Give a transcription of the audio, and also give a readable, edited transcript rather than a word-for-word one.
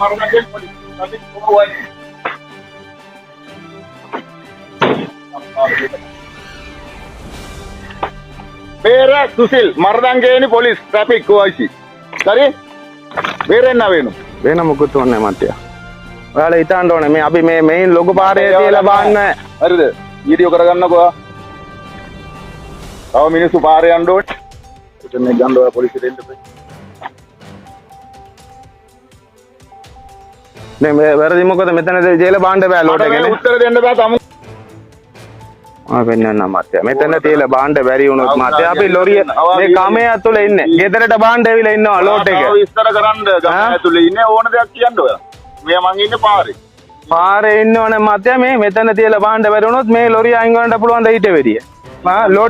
මරණයෙන් පොලිස් අපි කොහොමද Bera Susil Mardangeni police traffic koisi. Sorry? Bera enna venu. වෙන මොකුත් ඕනේ මත්ය. ඔයාලා හිතන්න ඕනේ මේ අපි මේ මේන් ලොකු පාරේ තියලා බාන්න. හරිද? වීඩියෝ කරගන්නකෝ. තව මිනිස්සු පාරේ යන්න ඕනේ. එතන ගන්න ඔය පොලිසියට එන්න බෑ. මේ වැරදි මොකද මෙතන ජේල බාන්න බෑ ලෝඩ් එකනේ. උත්තර දෙන්න බෑ තම. වෙන්න මත්ය මෙතන තියලා බාන්න බැරි වුණොත් මත්ය අපි ලොරිය මේ කාමයේ ඇතුලේ ඉන්නේ ගෙදරට බාන්න ඇවිල්ලා ඉන්නවා ලෝඩ් එක විස්තර කරන්න ගම ඇතුලේ ඉන්නේ ඕන දෙයක් කියන්න ඔයා මේ මං ඉන්නේ පාරේ ඉන්නවනේ මත්ය මේ මෙතන තියලා බාන්න බැරි වුණොත් මේ ලොරිය අයින් කරන්න පුළුවන් ද ඊට වෙඩිය ලෝඩ්